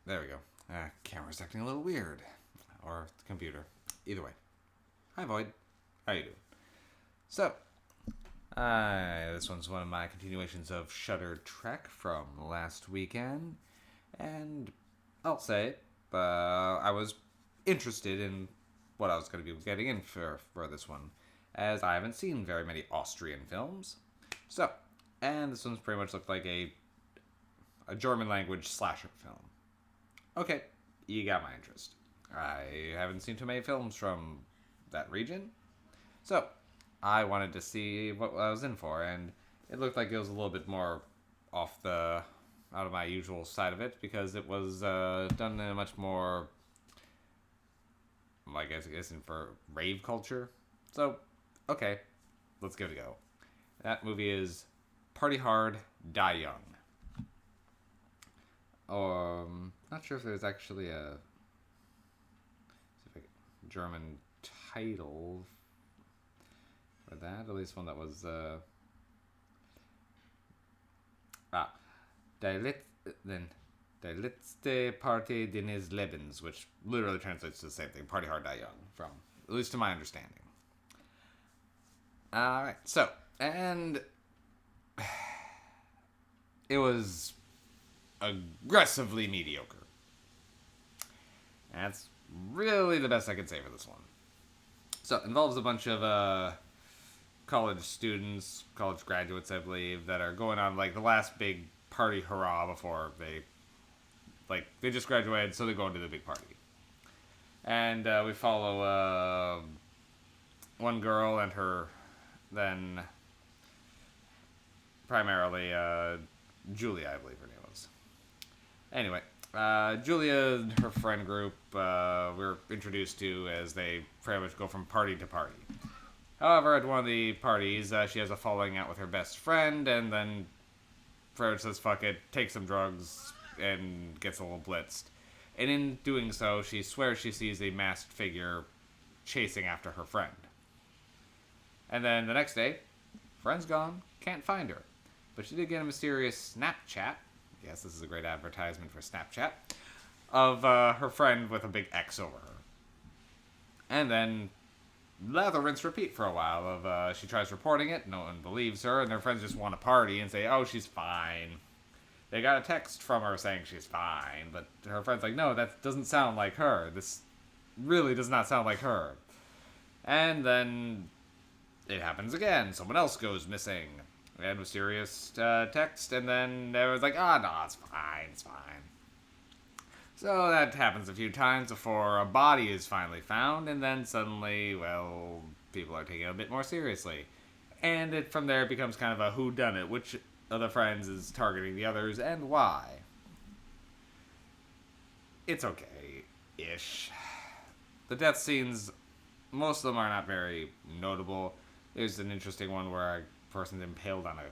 There we go. Camera's acting a little weird. Or the computer. Either way. Hi, Void. How you doing? So, this one's one of my continuations of Shutter Trek from last weekend. And I'll say it, I was interested in what I was going to be getting in for this one, as I haven't seen very many Austrian films. So, and this one's pretty much looked like a German language slasher film. Okay, you got my interest. I haven't seen too many films from that region, so I wanted to see what I was in for, and it looked like it was a little bit more off the out of my usual side of it because it was done in a much more, like I guess, in for rave culture. So, okay, let's give it a go. That movie is Party Hard, Die Young. Not sure if there's actually a German title for that. At least one that was Die letzte Party deines Lebens, which literally translates to the same thing: Party Hard, Die Young. From at least to my understanding. All right, so and it was aggressively mediocre. That's really the best I can say for this one. So it involves a bunch of college students, college graduates, I believe, that are going on like the last big party hurrah before they just graduated, so they're going to the big party. And we follow one girl and her, then primarily Julia, I believe her name was. Anyway, Julia and her friend group we're introduced to as they pretty much go from party to party. However, at one of the parties, she has a falling out with her best friend, and then Fred says, fuck it, takes some drugs, and gets a little blitzed. And in doing so, she swears she sees a masked figure chasing after her friend. And then the next day, friend's gone, can't find her. But she did get a mysterious Snapchat. Yes, this is a great advertisement for Snapchat. Of her friend with a big X over her. And then lather, rinse, repeat for a while. Of she tries reporting it, no one believes her, and her friends just want to party and say, oh, she's fine. They got a text from her saying she's fine, but her friend's like, no, that doesn't sound like her. This really does not sound like her. And then it happens again. Someone else goes missing. We had mysterious text, and then there was like, no, it's fine, it's fine. So that happens a few times before a body is finally found, and then suddenly, well, people are taking it a bit more seriously. And it from there becomes kind of a whodunit, which of the friends is targeting the others, and why. It's okay-ish. The death scenes, most of them are not very notable. There's an interesting one where a person's impaled on a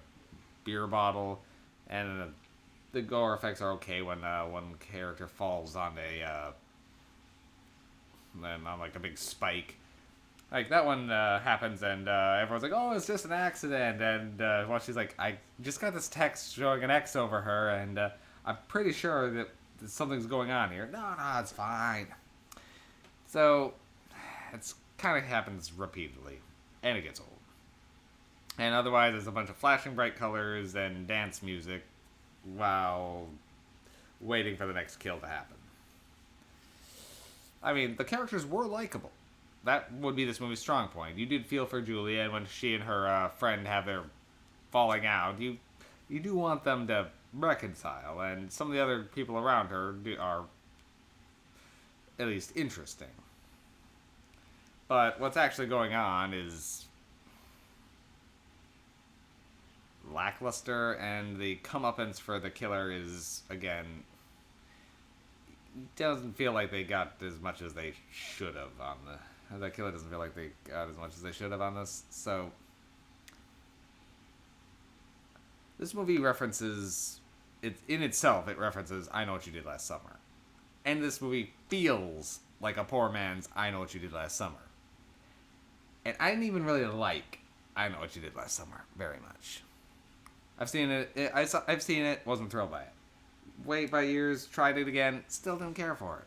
beer bottle, and the gore effects are okay when one character falls on like a big spike. Like that one happens, and everyone's like, "Oh, it's just an accident." And well, she's like, "I just got this text showing an X over her, and I'm pretty sure that something's going on here." No, it's fine. So it's kind of happens repeatedly, and it gets old. And otherwise, there's a bunch of flashing bright colors and dance music while waiting for the next kill to happen. I mean, the characters were likable. That would be this movie's strong point. You did feel for Julia, and when she and her friend have their falling out, you do want them to reconcile, and some of the other people around her are at least interesting. But what's actually going on is lackluster, and the comeuppance for the killer is, again, doesn't feel like they got as much as they should have on the killer doesn't feel like they got as much as they should have on this. So this movie references it in itself. It references I Know What You Did Last Summer, and this movie feels like a poor man's I Know What You Did Last Summer. And I didn't even really like I Know What You Did Last Summer very much. I've seen it. I've seen it. Wasn't thrilled by it. wait by years, tried it again, still didn't care for it.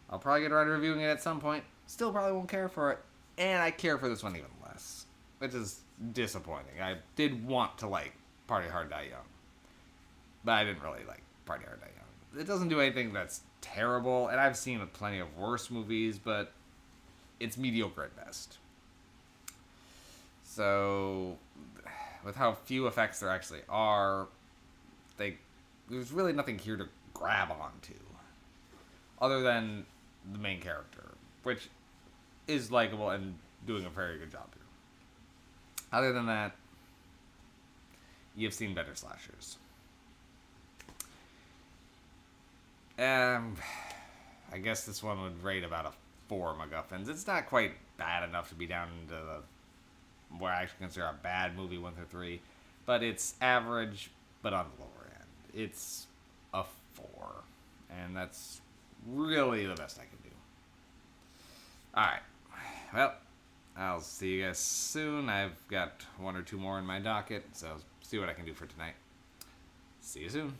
I'll probably get around to reviewing it at some point, still probably won't care for it, and I care for this one even less, which is disappointing. I did want to like Party Hard Die Young, but I didn't really like Party Hard Die Young. It doesn't do anything that's terrible, and I've seen plenty of worse movies, but it's mediocre at best. So, with how few effects there actually are, there's really nothing here to grab onto, other than the main character, which is likable and doing a very good job here. Other than that, you've seen better slashers. I guess this one would rate about a 4 MacGuffins. It's not quite bad enough to be down into where I actually consider a bad movie 1 through 3, but it's average, but on the lower end. It's a 4, and that's really the best I can do. Alright, well, I'll see you guys soon. I've got 1 or 2 more in my docket, so see what I can do for tonight. See you soon.